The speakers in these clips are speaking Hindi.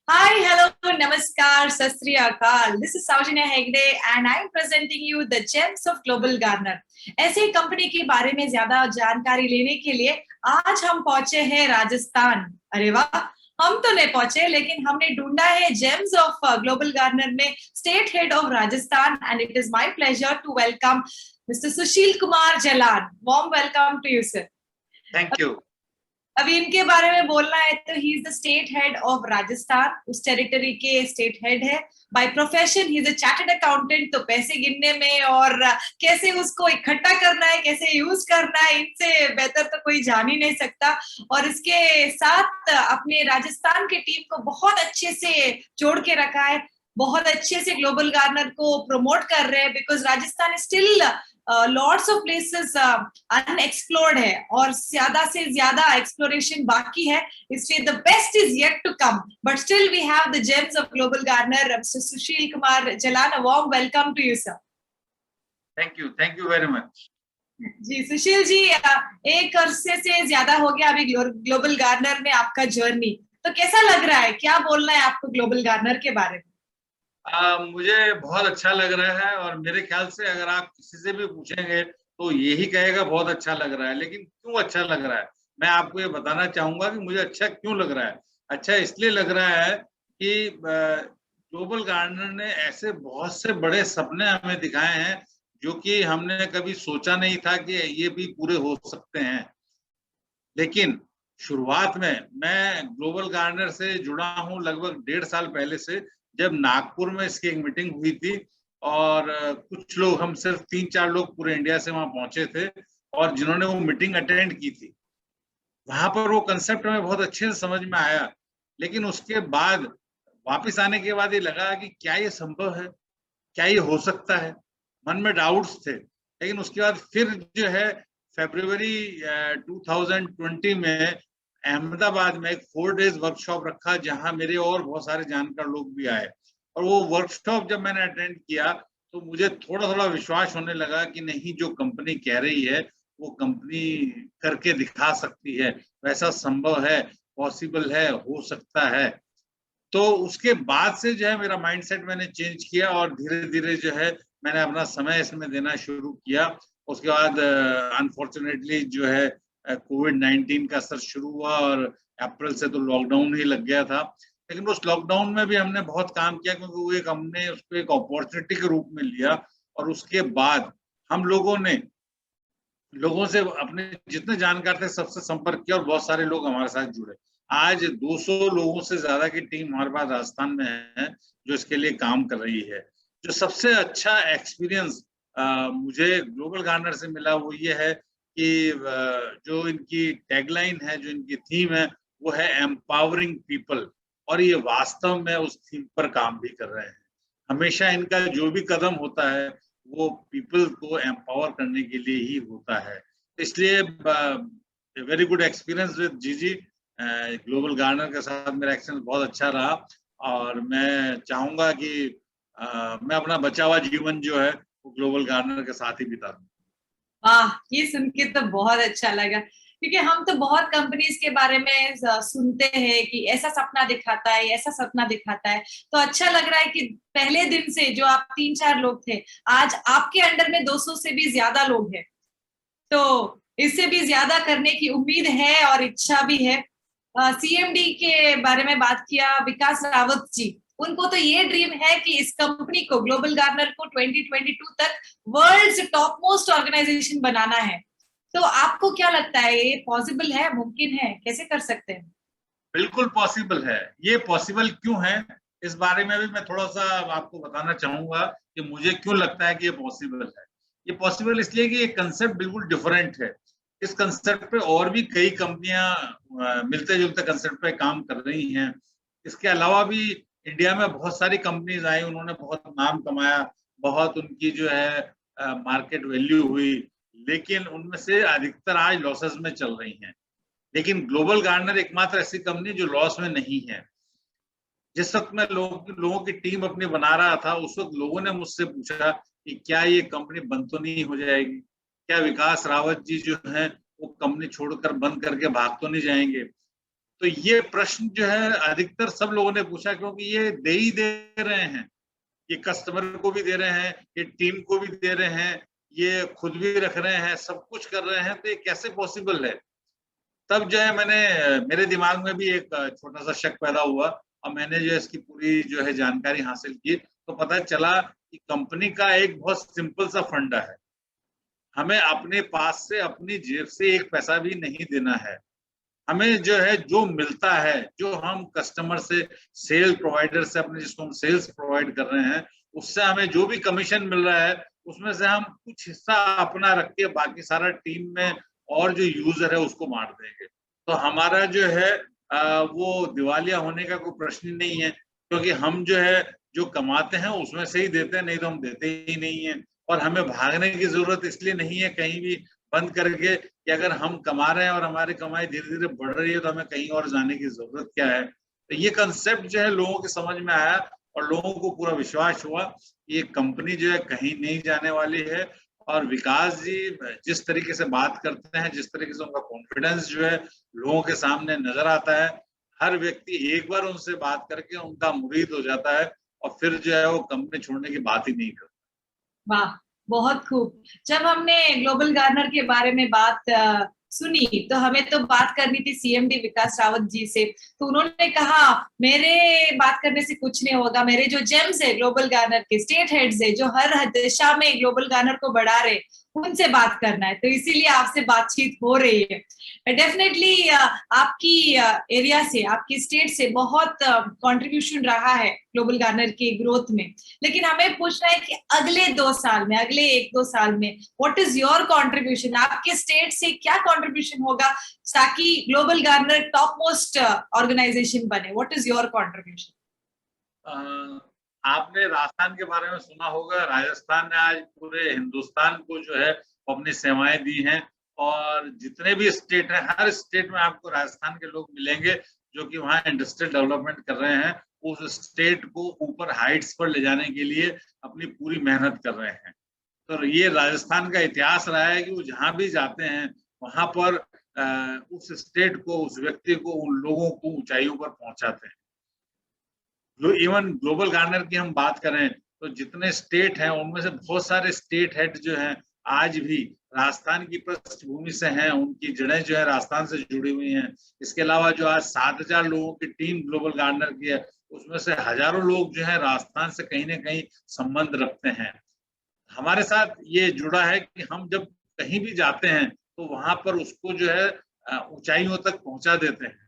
Hi, hello, namaskar, sat sri akal. This is Saujanya Hegde and I'm presenting you the gems of Global Garner. ऐसी कंपनी के बारे में ज्यादा जानकारी लेने के लिए आज हम पहुंचे हैं राजस्थान। अरे वाह, हम तो नहीं पहुंचे लेकिन हमने ढूंढा है जेम्स ऑफ ग्लोबल गार्नर में state head of Rajasthan and it is my pleasure to welcome mister Sushil Kumar Jalan. Warm welcome to you sir. Thank you. अभी इनके बारे में बोलना है तो he is the state head of Rajasthan, उस टेरिटरी के स्टेट हेड है। By profession he is a chartered accountant, तो पैसे गिनने में और कैसे उसको इकट्ठा करना है, कैसे यूज करना है, इनसे बेहतर तो कोई जान ही नहीं सकता। और इसके साथ अपने राजस्थान की टीम को बहुत अच्छे से जोड़ के रखा है, बहुत अच्छे से ग्लोबल गार्नर को प्रमोट कर रहे हैं because Rajasthan still lots of places unexplored है और ज्यादा से ज्यादा एक्सप्लोरेशन बाकी है, इसलिए the best is yet to come but still we have the gems of Global Garner. Mister Sushil Kumar Jalan, a warm welcome to you sir. Thank you very much. जी सुशील जी, एक अरसे से ज्यादा हो गया अभी ग्लोबल गार्नर में आपका जर्नी, तो कैसा लग रहा है, क्या बोलना है आपको ग्लोबल गार्नर के बारे में? मुझे बहुत अच्छा लग रहा है और मेरे ख्याल से अगर आप किसी से भी पूछेंगे तो यही कहेगा बहुत अच्छा लग रहा है। लेकिन क्यों अच्छा लग रहा है, मैं आपको ये बताना चाहूंगा कि मुझे अच्छा क्यों लग रहा है। अच्छा इसलिए लग रहा है कि ग्लोबल गार्डनर ने ऐसे बहुत से बड़े सपने हमें दिखाए हैं जो कि हमने कभी सोचा नहीं था कि ये भी पूरे हो सकते हैं। लेकिन शुरुआत में मैं ग्लोबल गार्डनर से जुड़ा हूँ लगभग 1.5 साल पहले से, जब नागपुर में इसकी एक मीटिंग हुई थी और कुछ लोग, हम सिर्फ 3-4 लोग पूरे इंडिया से वहां पहुंचे थे और जिन्होंने वो मीटिंग अटेंड की थी। वहां पर वो कंसेप्ट हमें बहुत अच्छे से समझ में आया। लेकिन उसके बाद वापस आने के बाद ये लगा कि क्या ये संभव है, क्या ये हो सकता है, मन में डाउट्स थे। लेकिन उसके बाद फिर जो है फरवरी 2020 में अहमदाबाद में एक 4 डेज वर्कशॉप रखा जहां मेरे और बहुत सारे जानकार लोग भी आए। और वो वर्कशॉप जब मैंने अटेंड किया तो मुझे थोड़ा थोड़ा विश्वास होने लगा कि नहीं, जो कंपनी कह रही है वो कंपनी करके दिखा सकती है, वैसा संभव है, पॉसिबल है, हो सकता है। तो उसके बाद से जो है मेरा माइंडसेट मैंने चेंज किया और धीरे धीरे जो है मैंने अपना समय इसमें देना शुरू किया। उसके बाद अनफॉर्चुनेटली जो है कोविड-19 का असर शुरू हुआ और अप्रैल से तो लॉकडाउन ही लग गया था। लेकिन उस लॉकडाउन में भी हमने बहुत काम किया क्योंकि वो एक, हमने उसको एक अपॉर्चुनिटी के रूप में लिया। और उसके बाद हम लोगों ने लोगों से अपने जितने जानकार थे सबसे संपर्क किया और बहुत सारे लोग हमारे साथ जुड़े। आज 200 लोगों से ज्यादा की टीम हमारे पास राजस्थान में है जो इसके लिए काम कर रही है। जो सबसे अच्छा एक्सपीरियंस मुझे ग्लोबल गार्डनर से मिला वो ये है कि जो इनकी टैगलाइन है, जो इनकी थीम है, वो है एम्पावरिंग पीपल। और ये वास्तव में उस थीम पर काम भी कर रहे हैं। हमेशा इनका जो भी कदम होता है वो पीपल को एम्पावर करने के लिए ही होता है। इसलिए वेरी गुड एक्सपीरियंस विद जीजी। ग्लोबल गार्डनर के साथ मेरा एक्सपीरियंस बहुत अच्छा रहा और मैं चाहूंगा कि मैं अपना बचा हुआ जीवन जो है वो ग्लोबल गार्डनर के साथ ही बिता दूं। वाह, ये सुन के तो बहुत अच्छा लगा क्योंकि हम तो बहुत कंपनीज के बारे में सुनते हैं कि ऐसा सपना दिखाता है, ऐसा सपना दिखाता है। तो अच्छा लग रहा है कि पहले दिन से जो आप 3-4 लोग थे, आज आपके अंडर में 200 से भी ज्यादा लोग हैं, तो इससे भी ज्यादा करने की उम्मीद है और इच्छा भी है। सीएमडी के बारे में बात किया, विकास रावत जी, उनको तो ये ड्रीम है कि इस कंपनी को, ग्लोबल गार्डनर को 2022 तक वर्ल्ड टॉप मोस्ट ऑर्गेनाइजेशन बनाना है। तो आपको क्या लगता है, ये पॉसिबल है, मुमकिन है, कैसे कर सकते हैं? बिल्कुल पॉसिबल है। ये पॉसिबल क्यों है, इस बारे में भी मैं थोड़ा सा आपको बताना चाहूंगा कि मुझे क्यों लगता है कि ये पॉसिबल है। ये पॉसिबल इसलिए कि ये कंसेप्ट बिल्कुल डिफरेंट है। इस कंसेप्ट पे और भी कई कंपनियां मिलते जुलते कंसेप्ट पे काम कर रही हैं। इसके अलावा भी इंडिया में बहुत सारी कंपनीज आई, उन्होंने बहुत नाम कमाया, बहुत उनकी जो है मार्केट वैल्यू हुई। लेकिन उनमें से अधिकतर आज लॉसेस में चल रही हैं। लेकिन ग्लोबल गार्डनर एकमात्र ऐसी कंपनी जो लॉस में नहीं है। जिस वक्त मैं लोगों की टीम अपनी बना रहा था, उस वक्त लोगों ने मुझसे पूछा कि क्या ये कंपनी बंद तो नहीं हो जाएगी, क्या विकास रावत जी जो हैं वो कंपनी छोड़कर बंद करके भाग तो नहीं जाएंगे। तो ये प्रश्न जो है अधिकतर सब लोगों ने पूछा, क्योंकि ये दे ही दे रहे हैं, ये कस्टमर को भी दे रहे हैं, ये टीम को भी दे रहे हैं, ये खुद भी रख रहे हैं, सब कुछ कर रहे हैं, तो ये कैसे पॉसिबल है? तब जो है मेरे दिमाग में भी एक छोटा सा शक पैदा हुआ, और मैंने जो है इसकी पूरी जो है जानकारी हासिल की, तो पता चला कि कंपनी का एक बहुत सिंपल सा फंडा है। हमें अपने पास से, अपनी जेब से एक पैसा भी नहीं देना है। हमें जो है जो मिलता है, जो हम कस्टमर से, सेल प्रोवाइडर से, अपने जिसको हम सेल्स प्रोवाइड कर रहे हैं, उससे हमें जो भी कमीशन मिल रहा है, उसमें से हम कुछ हिस्सा अपना रख के बाकी सारा टीम में और जो यूजर है उसको बांट देंगे। तो हमारा जो है वो दिवालिया होने का कोई प्रश्न ही नहीं है, क्योंकि हम जो है जो कमाते हैं उसमें से ही देते हैं, नहीं तो हम देते ही नहीं है। और हमें भागने की जरूरत इसलिए नहीं है कहीं भी बंद करके, कि अगर हम कमा रहे हैं और हमारी कमाई धीरे धीरे बढ़ रही है तो हमें कहीं और जाने की जरूरत क्या है। तो ये कंसेप्ट जो है लोगों के समझ में आया, और लोगों को पूरा विश्वास हुआ ये कंपनी जो है कहीं नहीं जाने वाली है। और विकास जी जिस तरीके से बात करते हैं, जिस तरीके से उनका कॉन्फिडेंस जो है लोगों के सामने नजर आता है, हर व्यक्ति एक बार उनसे बात करके उनका मुरीद हो जाता है, और फिर जो है वो कंपनी छोड़ने की बात ही नहीं करता। वाह, बहुत खूब। जब हमने ग्लोबल गार्नर के बारे में बात सुनी, तो हमें तो बात करनी थी सीएमडी विकास रावत जी से। तो उन्होंने कहा मेरे बात करने से कुछ नहीं होगा, मेरे जो जेम्स है ग्लोबल गार्नर के, स्टेट हेड्स है जो हर दिशा में ग्लोबल गार्नर को बढ़ा रहे, उनसे बात करना है। तो इसीलिए आपसे बातचीत हो रही है। डेफिनेटली आपकी एरिया से, आपकी स्टेट से बहुत कंट्रीब्यूशन रहा है ग्लोबल गार्नर की ग्रोथ में। लेकिन हमें पूछना है कि अगले 2 साल में, अगले 1-2 साल में व्हाट इज योर कंट्रीब्यूशन? आपके स्टेट से क्या कंट्रीब्यूशन होगा ताकि Global Garner top most organisation बने? What is your contribution? आपने राजस्थान के बारे में सुना होगा। राजस्थान ने आज पूरे हिंदुस्तान को जो है अपनी सेवाएं दी हैं, और जितने भी स्टेट हैं, हर स्टेट में आपको राजस्थान के लोग मिलेंगे जो कि वहाँ इंडस्ट्रियल डेवलपमेंट कर रहे हैं, उस स्टेट को ऊपर हाइट्स पर ले जाने के लिए अपनी पूरी मेहनत कर रहे हैं। तो ये राजस्थान का इतिहास रहा है कि वो जहाँ भी जाते हैं वहां पर उस स्टेट को, उस व्यक्ति को, उन लोगों को ऊंचाइयों पर पहुंचाते हैं। इवन ग्लोबल गार्नर की हम बात करें तो जितने स्टेट हैं उनमें से बहुत सारे स्टेट हेड जो हैं आज भी राजस्थान की पृष्ठभूमि से हैं, उनकी जड़ें जो है राजस्थान से जुड़ी हुई हैं। इसके अलावा जो आज 7,000 लोगों की टीम ग्लोबल गार्नर की है, उसमें से हजारों लोग जो है राजस्थान से कहीं ना कहीं संबंध रखते हैं। हमारे साथ ये जुड़ा है कि हम जब कहीं भी जाते हैं तो वहां पर उसको जो है ऊंचाइयों तक पहुंचा देते हैं।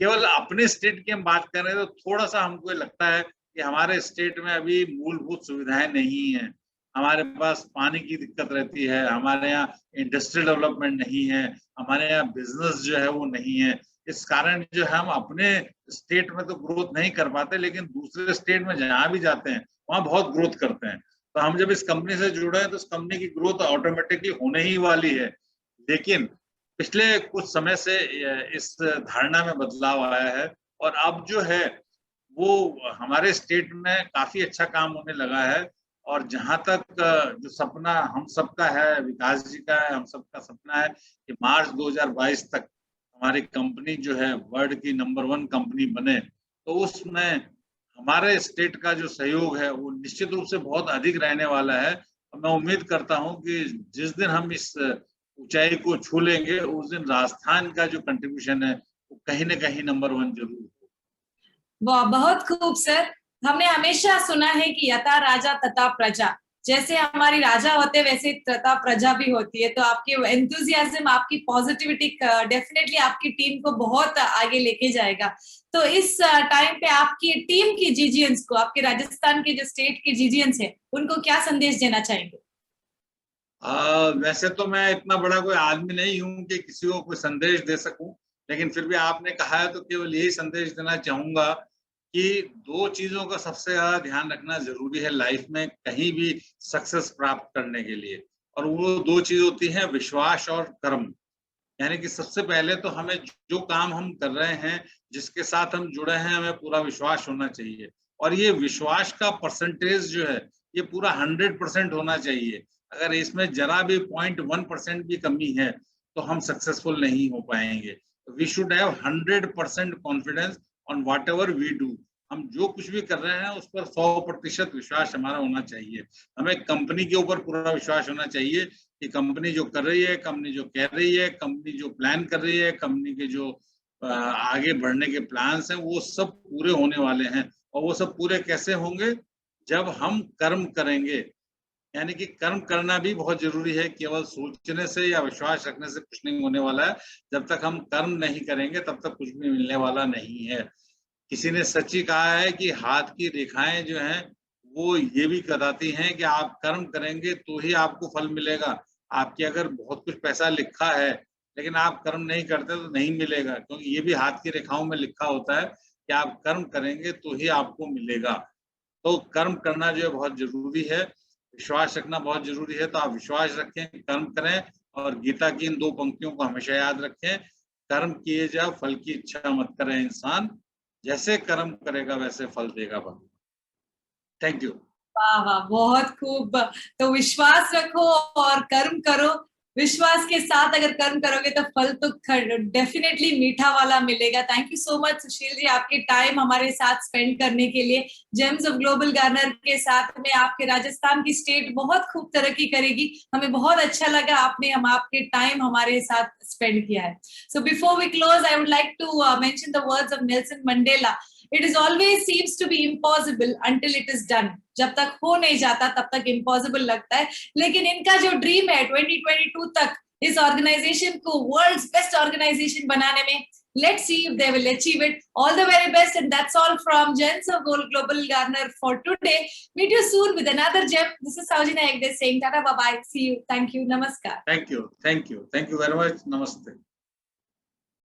केवल अपने स्टेट की हम बात कर रहे हैं तो थोड़ा सा हमको लगता है कि हमारे स्टेट में अभी मूलभूत सुविधाएं नहीं है। हमारे पास पानी की दिक्कत रहती है, हमारे यहाँ इंडस्ट्रियल डेवलपमेंट नहीं है, हमारे यहाँ बिजनेस जो है वो नहीं है। इस कारण जो है हम अपने स्टेट में तो ग्रोथ नहीं कर पाते, लेकिन दूसरे स्टेट में जहाँ भी जाते हैं वहाँ बहुत ग्रोथ करते हैं। तो हम जब इस कंपनी से जुड़े हैं तो इस कंपनी की ग्रोथ ऑटोमेटिकली होने ही वाली है। लेकिन पिछले कुछ समय से इस धारणा में बदलाव आया है, और अब जो है वो हमारे स्टेट में काफी अच्छा काम होने लगा है। और जहां तक जो सपना हम सबका है, विकास जी का है, हम सबका सपना है कि मार्च 2022 तक हमारी कंपनी जो है वर्ल्ड की नंबर 1 कंपनी बने, तो उसमें हमारे स्टेट का जो सहयोग है वो निश्चित रूप से बहुत अधिक रहने वाला है। और मैं उम्मीद करता हूं कि जिस दिन हम इस ऊंचाई को छू लेंगे उस दिन राजस्थान का जो कंट्रीब्यूशन है वो कहीं ना कहीं नंबर 1 जरूर हो। वाह, बहुत खूब सर। हमने हमेशा सुना है कि यथा राजा तथा प्रजा, जैसे हमारी राजा होते वैसे तथा प्रजा भी होती है। तो आपके एंथुजियाज्म, आपकी पॉजिटिविटी डेफिनेटली आपकी टीम को बहुत आगे लेके जाएगा। तो इस टाइम पे आपकी टीम की जीजीएंस को, आपके राजस्थान के जो स्टेट के जीजीएंस है, उनको क्या संदेश देना चाहेंगे? वैसे तो मैं इतना बड़ा कोई आदमी नहीं हूं कि किसी को कोई संदेश दे सकूं, लेकिन फिर भी आपने कहा है तो केवल यही संदेश देना चाहूंगा कि 2 चीजों का सबसे ज्यादा ध्यान रखना जरूरी है लाइफ में कहीं भी सक्सेस प्राप्त करने के लिए। और वो 2 चीज होती हैं, विश्वास और कर्म। यानी कि सबसे पहले तो हमें जो काम हम कर रहे हैं, जिसके साथ हम जुड़े हैं, हमें पूरा विश्वास होना चाहिए। और ये विश्वास का परसेंटेज जो है ये पूरा 100% होना चाहिए। अगर इसमें जरा भी 0.1% भी कमी है तो हम सक्सेसफुल नहीं हो पाएंगे। We should have 100% confidence on whatever we do. हम जो कुछ भी कर रहे हैं उस पर 100% विश्वास हमारा होना चाहिए। हमें कंपनी के ऊपर पूरा विश्वास होना चाहिए कि कंपनी जो कर रही है, कंपनी जो कह रही है, कंपनी जो प्लान कर रही है, कंपनी के जो आगे बढ़ने के प्लान्स हैं, वो सब पूरे होने वाले हैं। और वो सब पूरे कैसे होंगे? जब हम कर्म करेंगे। यानी कि कर्म करना भी बहुत जरूरी है। केवल सोचने से या विश्वास रखने से कुछ नहीं होने वाला है। जब तक हम कर्म नहीं करेंगे तब तक कुछ भी मिलने वाला नहीं है। किसी ने सच ही कहा है कि हाथ की रेखाएं जो हैं वो ये भी बताती हैं कि आप कर्म करेंगे तो ही आपको फल मिलेगा। आपके अगर बहुत कुछ पैसा लिखा है लेकिन आप कर्म नहीं करते तो नहीं मिलेगा, क्योंकि ये भी हाथ की रेखाओं में लिखा होता है कि आप कर्म करेंगे तो ही आपको मिलेगा। तो कर्म करना जो है बहुत जरूरी है, विश्वास रखना बहुत जरूरी है। तो आप विश्वास रखें, कर्म करें और गीता की इन 2 पंक्तियों को हमेशा याद रखें। कर्म किए जाओ, फल की इच्छा मत करे इंसान, जैसे कर्म करेगा वैसे फल देगा भगवान। Thank you. वाह वाह, बहुत खूब। तो विश्वास रखो और कर्म करो। विश्वास के साथ अगर कर्म करोगे तो फल तो डेफिनेटली मीठा वाला मिलेगा। Thank you so much Sushil ji, आपके टाइम हमारे साथ स्पेंड करने के लिए। जेम्स ऑफ ग्लोबल गार्नर के साथ में आपके राजस्थान की स्टेट बहुत खूब तरक्की करेगी। हमें बहुत अच्छा लगा आपने आपके टाइम हमारे साथ स्पेंड किया है। So before we close, I would like to mention the words of Nelson Mandela. It is always seems to be impossible until it is done. जब तक हो नहीं जाता तब तक impossible लगता है, लेकिन इनका जो ड्रीम है 2022 तक इस ऑर्गेनाइजेशन को वर्ल्ड्स बेस्ट ऑर्गेनाइजेशन बनाने में, let's see if they will achieve it. All the very best, and that's all from Gems of Global Garner for today. Meet you soon with another gem. This is Saujina Hegde saying tata, bye bye, see you, thank you, namaskar. Thank you very much, namaste.